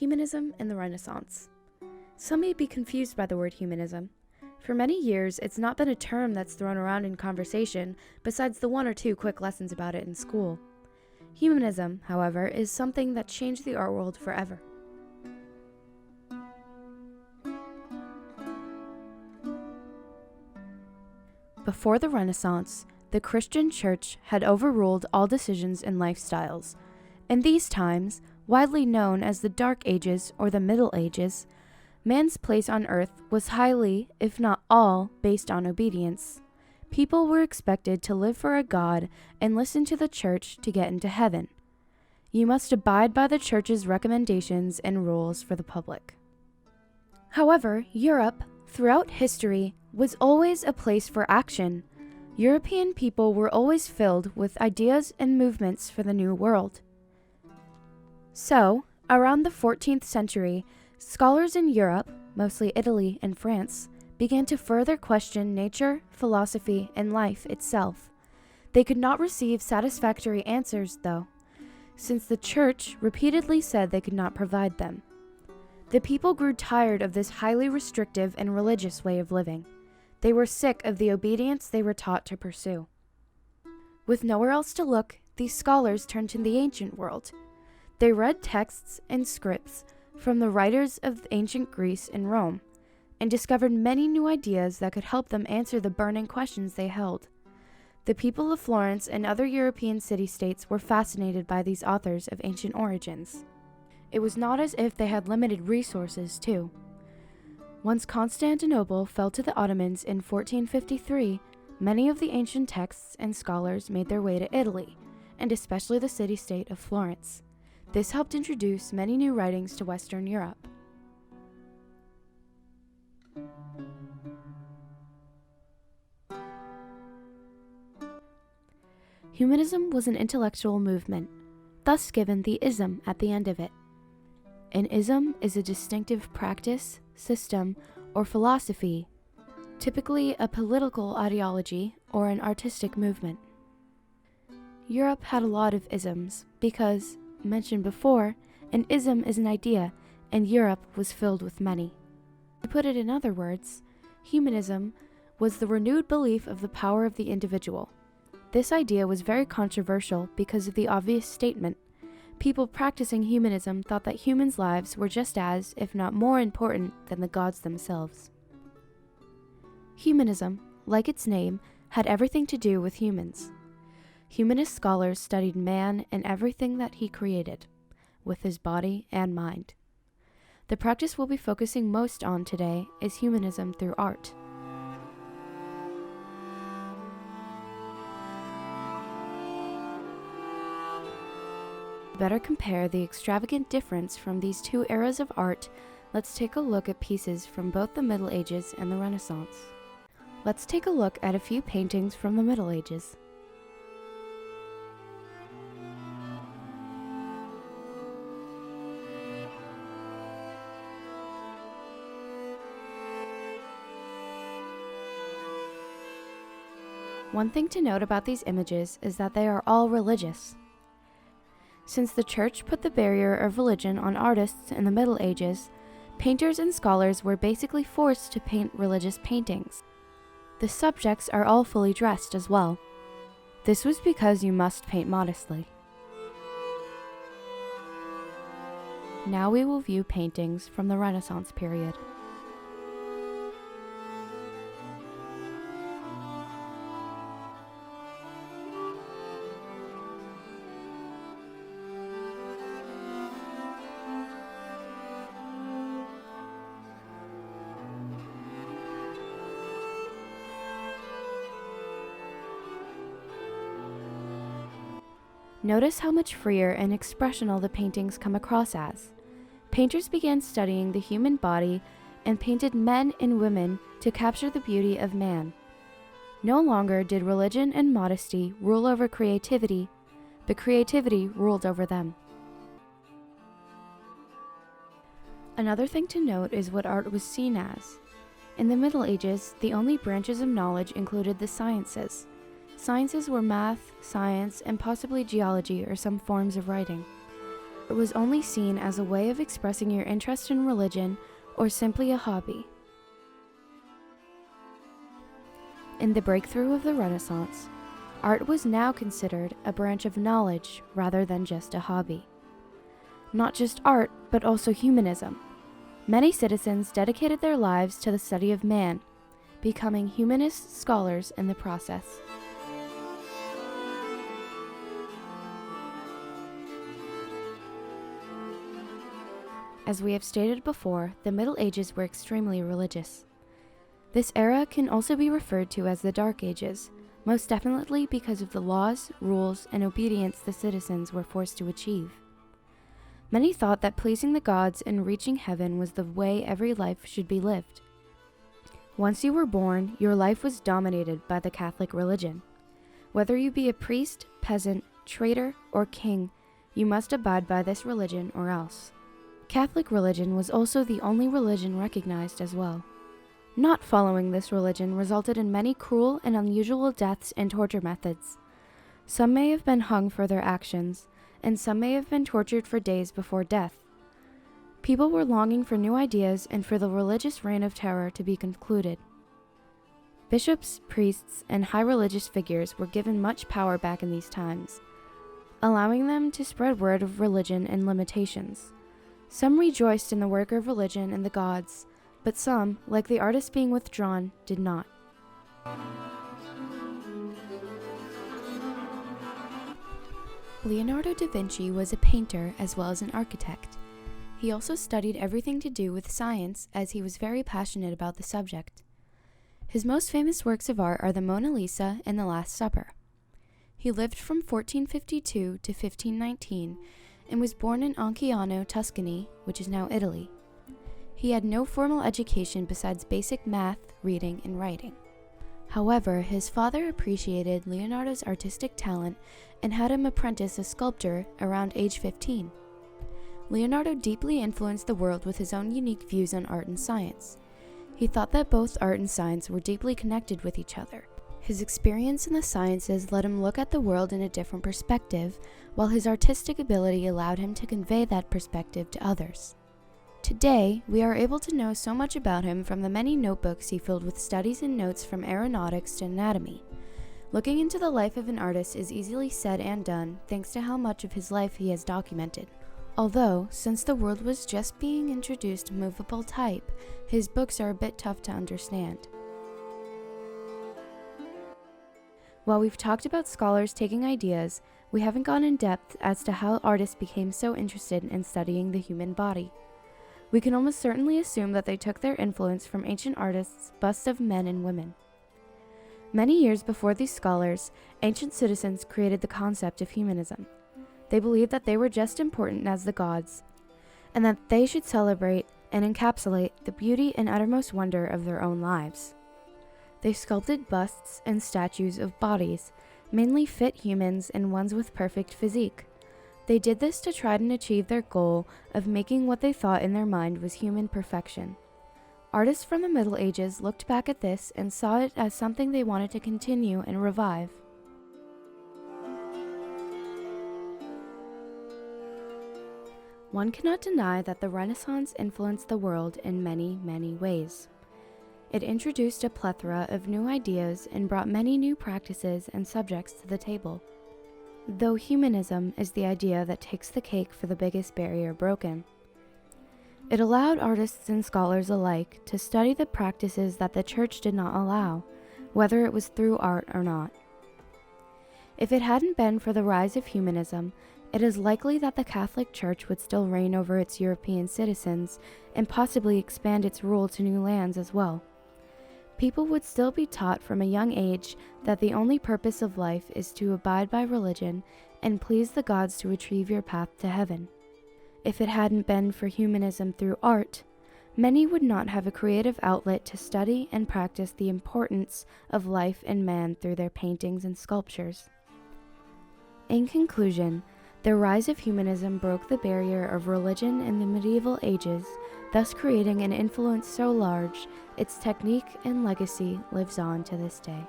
Humanism and the Renaissance. Some may be confused by the word humanism. For many years, it's not been a term that's thrown around in conversation, besides the one or two quick lessons about it in school. Humanism, however, is something that changed the art world forever. Before the Renaissance, the Christian Church had overruled all decisions and lifestyles. In these times, widely known as the Dark Ages or the Middle Ages, man's place on earth was highly, if not all, based on obedience. People were expected to live for a God and listen to the church to get into heaven. You must abide by the church's recommendations and rules for the public. However, Europe, throughout history, was always a place for action. European people were always filled with ideas and movements for the New World. So, around the 14th century, scholars in Europe, mostly Italy and France, began to further question nature, philosophy, and life itself. They could not receive satisfactory answers, though, since the church repeatedly said they could not provide them. The people grew tired of this highly restrictive and religious way of living. They were sick of the obedience they were taught to pursue. With nowhere else to look, these scholars turned to the ancient world. They read texts and scripts from the writers of ancient Greece and Rome, and discovered many new ideas that could help them answer the burning questions they held. The people of Florence and other European city-states were fascinated by these authors of ancient origins. It was not as if they had limited resources, too. Once Constantinople fell to the Ottomans in 1453, many of the ancient texts and scholars made their way to Italy, and especially the city-state of Florence. This helped introduce many new writings to Western Europe. Humanism was an intellectual movement, thus given the ism at the end of it. An ism is a distinctive practice, system, or philosophy, typically a political ideology or an artistic movement. Europe had a lot of isms because, mentioned before, an ism is an idea, and Europe was filled with many. To put it in other words, humanism was the renewed belief of the power of the individual. This idea was very controversial because of the obvious statement. People practicing humanism thought that humans' lives were just as, if not more important than the gods themselves. Humanism, like its name, had everything to do with humans. Humanist scholars studied man and everything that he created, with his body and mind. The practice we'll be focusing most on today is humanism through art. To better compare the extravagant difference from these two eras of art, let's take a look at pieces from both the Middle Ages and the Renaissance. Let's take a look at a few paintings from the Middle Ages. One thing to note about these images is that they are all religious. Since the church put the barrier of religion on artists in the Middle Ages, painters and scholars were basically forced to paint religious paintings. The subjects are all fully dressed as well. This was because you must paint modestly. Now we will view paintings from the Renaissance period. Notice how much freer and expressional the paintings come across as. Painters began studying the human body and painted men and women to capture the beauty of man. No longer did religion and modesty rule over creativity, but creativity ruled over them. Another thing to note is what art was seen as. In the Middle Ages, the only branches of knowledge included the sciences. Sciences were math, science, and possibly geology or some forms of writing. was only seen as a way of expressing your interest in religion or simply a hobby. In the breakthrough of the Renaissance, art was now considered a branch of knowledge rather than just a hobby. Not just art, but also humanism. Many citizens dedicated their lives to the study of man, becoming humanist scholars in the process. As we have stated before, the Middle Ages were extremely religious. This era can also be referred to as the Dark Ages, most definitely because of the laws, rules, and obedience the citizens were forced to achieve. Many thought that pleasing the gods and reaching heaven was the way every life should be lived. Once you were born, your life was dominated by the Catholic religion. Whether you be a priest, peasant, trader, or king, you must abide by this religion or else. Catholic religion was also the only religion recognized as well. Not following this religion resulted in many cruel and unusual deaths and torture methods. Some may have been hung for their actions, and some may have been tortured for days before death. People were longing for new ideas and for the religious reign of terror to be concluded. Bishops, priests, and high religious figures were given much power back in these times, allowing them to spread word of religion and limitations. Some rejoiced in the work of religion and the gods, but some, like the artist being withdrawn, did not. Leonardo da Vinci was a painter as well as an architect. He also studied everything to do with science, as he was very passionate about the subject. His most famous works of art are the Mona Lisa and the Last Supper. He lived from 1452 to 1519 and was born in Anciano, Tuscany, which is now Italy. He had no formal education besides basic math, reading, and writing. However, his father appreciated Leonardo's artistic talent and had him apprentice a sculptor around age 15. Leonardo deeply influenced the world with his own unique views on art and science. He thought that both art and science were deeply connected with each other. His experience in the sciences let him look at the world in a different perspective, while his artistic ability allowed him to convey that perspective to others. Today, we are able to know so much about him from the many notebooks he filled with studies and notes from aeronautics to anatomy. Looking into the life of an artist is easily said and done thanks to how much of his life he has documented. Although, since the world was just being introduced to movable type, his books are a bit tough to understand. While we've talked about scholars taking ideas, we haven't gone in depth as to how artists became so interested in studying the human body. We can almost certainly assume that they took their influence from ancient artists' busts of men and women. Many years before these scholars, ancient citizens created the concept of humanism. They believed that they were just important as the gods, and that they should celebrate and encapsulate the beauty and uttermost wonder of their own lives. They sculpted busts and statues of bodies, mainly fit humans and ones with perfect physique. They did this to try and achieve their goal of making what they thought in their mind was human perfection. Artists from the Middle Ages looked back at this and saw it as something they wanted to continue and revive. One cannot deny that the Renaissance influenced the world in many, many ways. It introduced a plethora of new ideas and brought many new practices and subjects to the table. Though humanism is the idea that takes the cake for the biggest barrier broken. It allowed artists and scholars alike to study the practices that the church did not allow, whether it was through art or not. If it hadn't been for the rise of humanism, it is likely that the Catholic Church would still reign over its European citizens and possibly expand its rule to new lands as well. People would still be taught from a young age that the only purpose of life is to abide by religion and please the gods to achieve your path to heaven. If it hadn't been for humanism through art, many would not have a creative outlet to study and practice the importance of life and man through their paintings and sculptures. In conclusion, the rise of humanism broke the barrier of religion in the medieval ages, thus creating an influence so large, its technique and legacy lives on to this day.